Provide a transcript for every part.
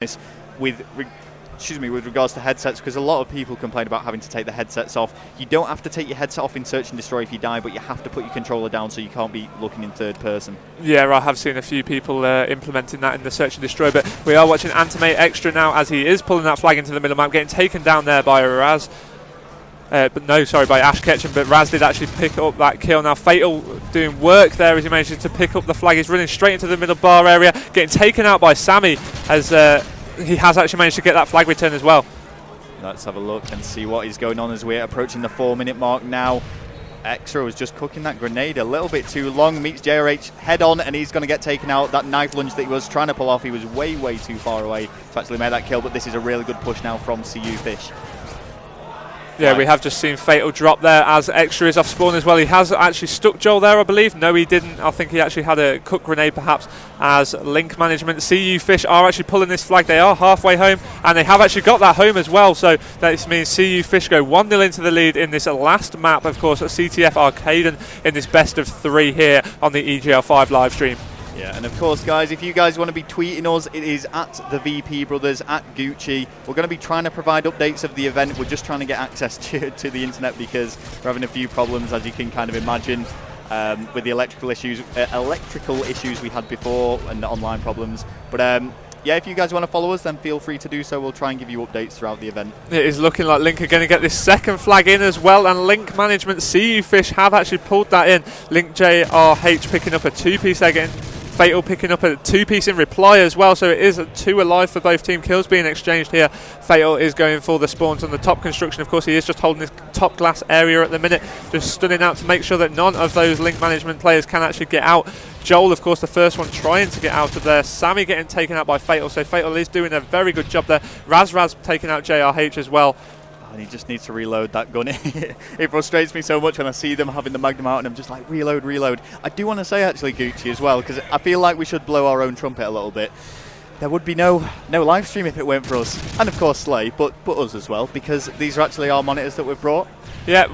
this with regards to headsets, because a lot of people complain about having to take the headsets off. You don't have to take your headset off in Search and Destroy if you die, but you have to put your controller down so you can't be looking in third person. Yeah, I have seen a few people implementing that in the Search and Destroy, but we are watching Animate Extra now as he is pulling that flag into the middle map, getting taken down there by Raz. By Ash Ketchum, but Raz did actually pick up that kill. Now Fatal doing work there as he manages to pick up the flag. He's running straight into the middle bar area, getting taken out by Sammy as he has actually managed to get that flag return as well. Let's have a look and see what is going on as we're approaching the 4-minute mark now. Extra was just cooking that grenade a little bit too long, meets JRH head on, and he's going to get taken out. That knife lunge that he was trying to pull off, he was way too far away to actually make that kill, but this is a really good push now from CU Fish. Yeah, we have just seen Fatal drop there as Extra is off spawn as well. He has actually stuck Joel there, I believe. No, he didn't. I think he actually had a cook grenade perhaps as Link Management. CU Fish are actually pulling this flag. They are halfway home, and they have actually got that home as well. So that means CU Fish go 1-0 into the lead in this last map, of course, at CTF Arcade, and in this best of 3 here on the EGL5 live stream. Yeah, and of course, guys, if you guys want to be tweeting us, it is at the VP Brothers, at Gucci. We're going to be trying to provide updates of the event. We're just trying to get access to the internet because we're having a few problems, as you can kind of imagine, with the electrical issues we had before and the online problems. But yeah, if you guys want to follow us, then feel free to do so. We'll try and give you updates throughout the event. It is looking like Link are going to get this second flag in as well, and Link Management, CU Fish have actually pulled that in. Link JRH picking up a 2-piece there, getting Fatal picking up a 2-piece in reply as well, so it is 2 alive for both team kills being exchanged here. Fatal is going for the spawns on the top construction. Of course, he is just holding this top glass area at the minute, just stunning out to make sure that none of those Link Management players can actually get out. Joel, of course, the first one trying to get out of there. Sammy getting taken out by Fatal, so Fatal is doing a very good job there. Raz taking out JRH as well. And he just needs to reload that gun. It frustrates me so much when I see them having the Magnum out and I'm just like, reload. I do want to say, actually, Gucci, as well, because I feel like we should blow our own trumpet a little bit. There would be no live stream if it weren't for us. And, of course, Slay, but us as well, because these are actually our monitors that we've brought. Yeah,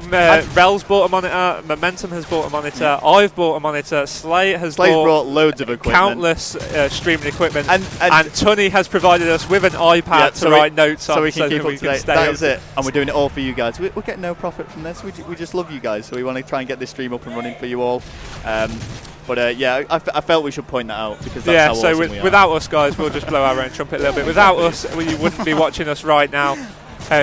Rel's bought a monitor, Momentum has bought a monitor, I've bought a monitor, Slay's brought loads of equipment. Countless streaming equipment, and Tunny has provided us with an iPad to write notes on so we can keep up to date. That is it, and we're doing it all for you guys. We're getting no profit from this, we just love you guys, so we want to try and get this stream up and running for you all. But yeah, I felt we should point that out because that's how awesome we are. Without us, guys, we'll just blow our own trumpet a little bit. Without us, you wouldn't be watching us right now.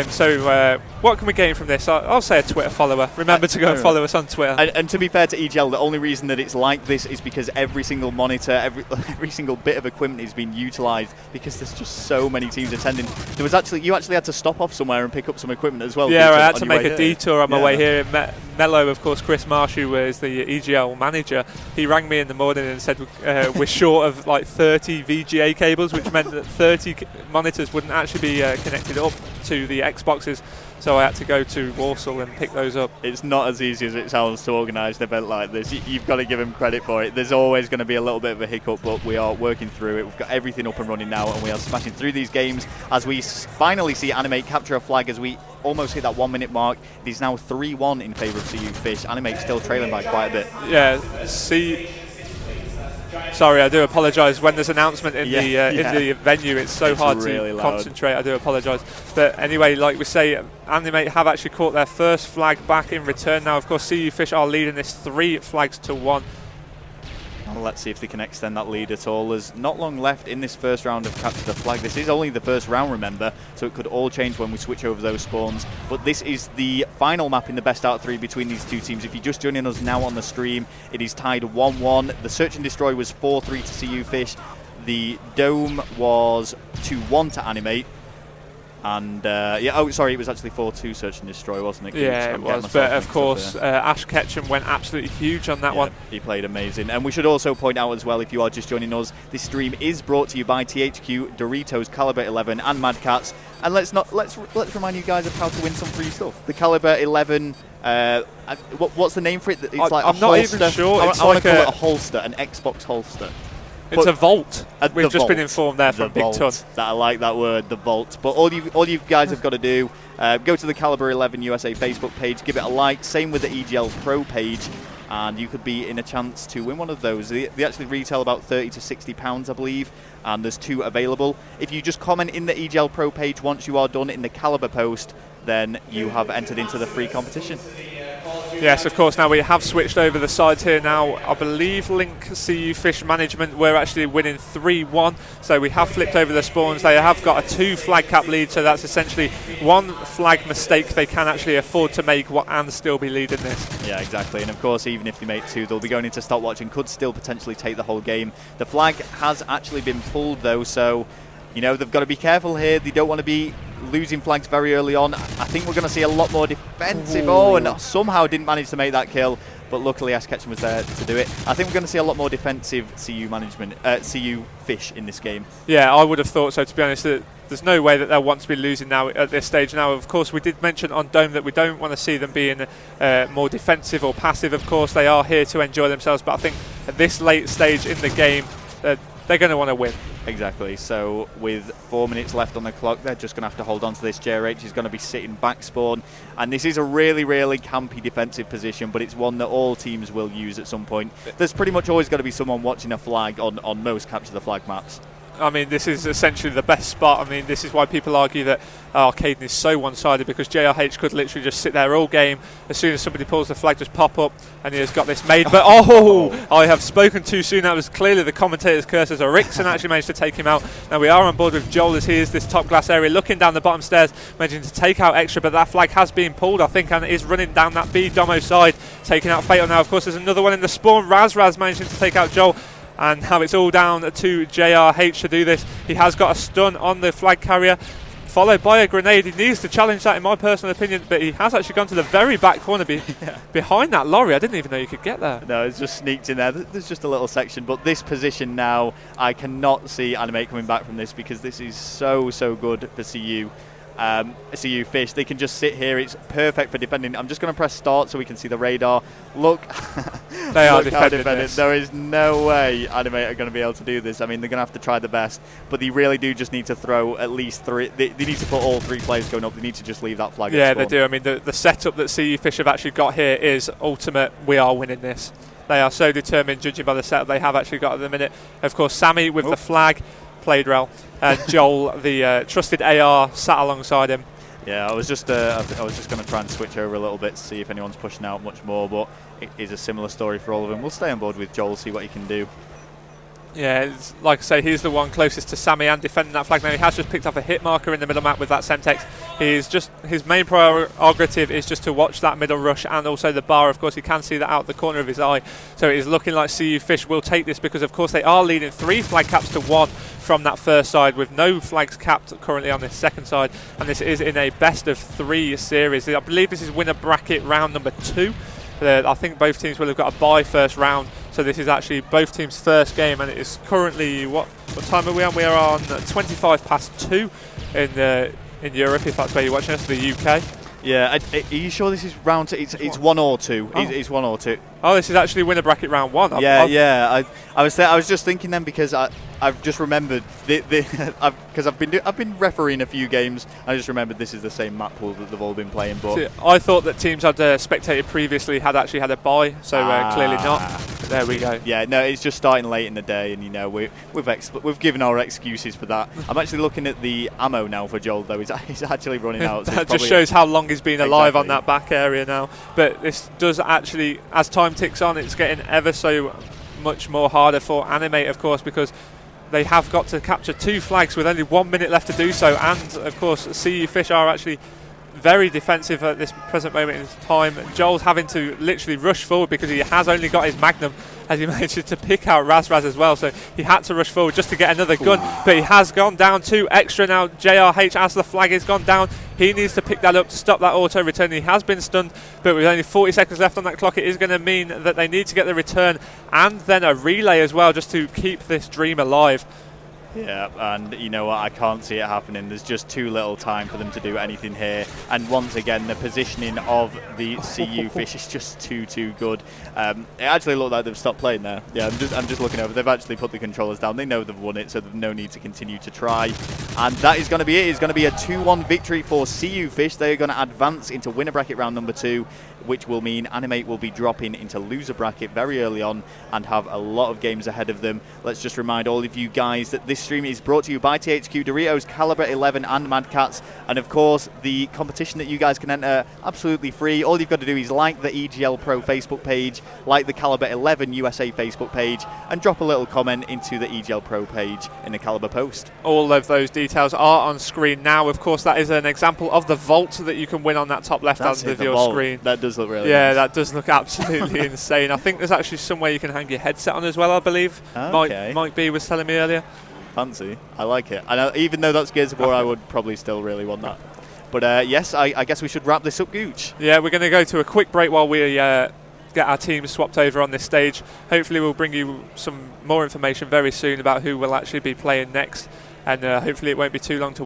So what can we gain from this? I'll say a Twitter follower. Remember to go and follow us on Twitter. And to be fair to EGL, the only reason that it's like this is because every single monitor, every single bit of equipment is being utilised because there's just so many teams attending. You actually had to stop off somewhere and pick up some equiment as well. Yeah, I had to make a detour on my way here. Mello, of course, Chris Marsh, who is the EGL manager, he rang me in the morning and said we're short of like 30 VGA cables, which meant that 30 monitors wouldn't actually be connected up to the Xboxes, so I had to go to Warsaw and pick those up. It's not as easy as it sounds to organise an event like this. You've got to give them credit for it. There's always going to be a little bit of a hiccup, but we are working through it. We've got everything up and running now, and we are smashing through these games as we finally see Animate capture a flag as we almost hit that 1-minute mark. It is now 3-1 in favour of CU Fish. Animate still trailing by quite a bit. Yeah, sorry, I do apologise. When there's an announcement in the venue, it's hard really to concentrate. I do apologise. But anyway, like we say, Animate have actually caught their first flag back in return now. Of course, CU Fish are leading this 3 flags to 1. Well, let's see if they can extend that lead at all. There's not long left in this first round of Capture the Flag. This is only the first round, remember, so it could all change when we switch over those spawns. But this is the final map in the best out of 3 between these two teams. If you're just joining us now on the stream, it is tied 1-1. The Search and Destroy was 4-3 to CU Fish. The Dome was 2-1 to Animate. And it was actually 4-2 Search and Destroy, wasn't it? Yeah, it was. But of course, Ash Ketchum went absolutely huge on that one. He played amazing. And we should also point out as well, if you are just joining us, this stream is brought to you by THQ, Doritos, Caliber 11, and Mad Cats. And let's remind you guys of how to win some free stuff. The Caliber 11. What's the name for it? It's like I'm not even sure. I want to call it a holster, an Xbox holster. It's a vault. We've just been informed there from Big Ton. I like that word, the vault. But all you guys have got to do, go to the Caliber 11 USA Facebook page, give it a like. Same with the EGL Pro page. and you could be in a chance to win one of those. They actually retail about £30 to £60, I believe, and there's 2 available. If you just comment in the EGL Pro page once you are done in the caliber post, then you have entered into the free competition. Yes, of course. Now we have switched over the sides here now. I believe Link CU Fish Management were actually winning 3-1. So we have flipped over the spawns. They have got a 2 flag cap lead. So that's essentially 1 flag mistake they can actually afford to make and still be leading this. Yeah, exactly. And of course, even if they make 2, they'll be going into stopwatch and could still potentially take the whole game. The flag has actually been pulled though. So, you know, they've got to be careful here. They don't want to be losing flags very early on. I think we're going to see a lot more defensive. Oh, and somehow didn't manage to make that kill, but luckily Ash Ketchum was there to do it. I think we're going to see a lot more defensive CU Fish in this game. Yeah, I would have thought so, to be honest. There's no way that they'll want to be losing now at this stage. Now, of course, we did mention on Dome that we don't want to see them being more defensive or passive. Of course, they are here to enjoy themselves, but I think at this late stage in the game, they're going to want to win. Exactly. So with 4 minutes left on the clock, they're just going to have to hold on to this. JRH is going to be sitting back spawn, and this is a really, really campy defensive position, but it's one that all teams will use at some point. There's pretty much always going to be someone watching a flag on most capture the flag maps. I mean, this is essentially the best spot. I mean, this is why people argue that Arcaden is so one-sided, because JRH could literally just sit there all game. As soon as somebody pulls the flag, just pop up, and he has got this made. But I have spoken too soon. That was clearly the commentator's curse, as Ericsson actually managed to take him out. Now we are on board with Joel as he is this top glass area, looking down the bottom stairs, managing to take out extra, but that flag has been pulled, I think, and is running down that B Domo side, taking out Fatal. Now, of course, there's another one in the spawn. Raz managing to take out Joel. And now it's all down to JRH to do this. He has got a stun on the flag carrier, followed by a grenade. He needs to challenge that, in my personal opinion, but he has actually gone to the very back corner behind that lorry. I didn't even know you could get there. No, it's just sneaked in there. There's just a little section, but this position now, I cannot see Animate coming back from this, because this is so good for CU. CU Fish, they can just sit here. It's perfect for defending. I'm just going to press start so we can see the radar. Look, they are defending this. There is no way Animate are going to be able to do this. I mean, they're going to have to try the best, but they really do just need to throw at least 3. They need to put all 3 players going up. They need to just leave that flag. Yeah, they do. I mean, the setup that CU Fish have actually got here is ultimate. We are winning this. They are so determined, judging by the setup they have actually got at the minute. Of course, Sammy with the flag. Played well, and Joel, the trusted AR, sat alongside him. Yeah, I was just going to try and switch over a little bit to see if anyone's pushing out much more, but it is a similar story for all of them. We'll stay on board with Joel, see what he can do. Yeah, it's, like I say, he's the one closest to Sammy and defending that flag. Now he has just picked up a hit marker in the middle map with that Semtex. His main prerogative is just to watch that middle rush and also the bar. Of course, he can see that out the corner of his eye. So it is looking like CU Fish will take this, because of course they are leading 3 flag caps to 1 from that first side, with no flags capped currently on this second side. And this is in a best of 3 series. I believe this is winner bracket round number 2. I think both teams will have got a bye first round, so this is actually both teams' first game, and it is currently what time are we on? We are on 25 past 2 in Europe, if that's where you're watching us, the UK. Yeah, are you sure this is round 2? It's 1 or 2. Oh. It's 1 or 2. Oh, this is actually winner bracket round 1. Yeah. I was just thinking then, because I've just remembered because I've been refereeing a few games. I just remembered this is the same map pool that they've all been playing. But see, I thought that teams I'd spectated previously had actually had a bye, so clearly not. But there we go. Yeah, no, it's just starting late in the day, and you know we've given our excuses for that. I'm actually looking at the ammo now for Joel, though. He's actually running out. So that just shows how long he's been alive on that back area now. But this does actually, as time ticks on, it's getting ever so much more harder for Animate, of course, because they have got to capture 2 flags with only 1 minute left to do so. And of course, CU Fish are actually very defensive at this present moment in time. Joel's having to literally rush forward because he has only got his Magnum, as he managed to pick out Raz as well, so he had to rush forward just to get another gun. But he has gone down 2 extra now. JRH, as the flag is gone down, he needs to pick that up to stop that auto return. He has been stunned, but with only 40 seconds left on that clock, it is going to mean that they need to get the return and then a relay as well, just to keep this dream alive. Yeah, and you know what, I can't see it happening. There's just too little time for them to do anything here. And once again, the positioning of the CU Fish is just too good. It actually looked like they've stopped playing there. Yeah, I'm just looking over. They've actually put the controllers down. They know they've won it, so there's no need to continue to try. And that is going to be it. It's going to be a 2-1 victory for CU Fish. They are going to advance into winner bracket round number 2, which will mean Animate will be dropping into loser bracket very early on and have a lot of games ahead of them. Let's just remind all of you guys that this stream is brought to you by THQ, Doritos, Caliber 11 and Mad Cats, and of course the competition that you guys can enter absolutely free. All you've got to do is like the EGL Pro Facebook page, like the Caliber 11 USA Facebook page, and drop a little comment into the EGL Pro page in the Caliber post. All of those details are on screen now. Of course, that is an example of the vault that you can win on that top left hand of your screen. That does look really nice. Nice. That does look absolutely insane. I think there's actually somewhere you can hang your headset on as well, I believe. Okay. Mike B was telling me earlier. Fancy. I like it. And even though that's Gears of War, I would probably still really want that. But yes, I guess we should wrap this up, Gooch. Yeah, we're going to go to a quick break while we get our teams swapped over on this stage. Hopefully we'll bring you some more information very soon about who will actually be playing next, and hopefully it won't be too long to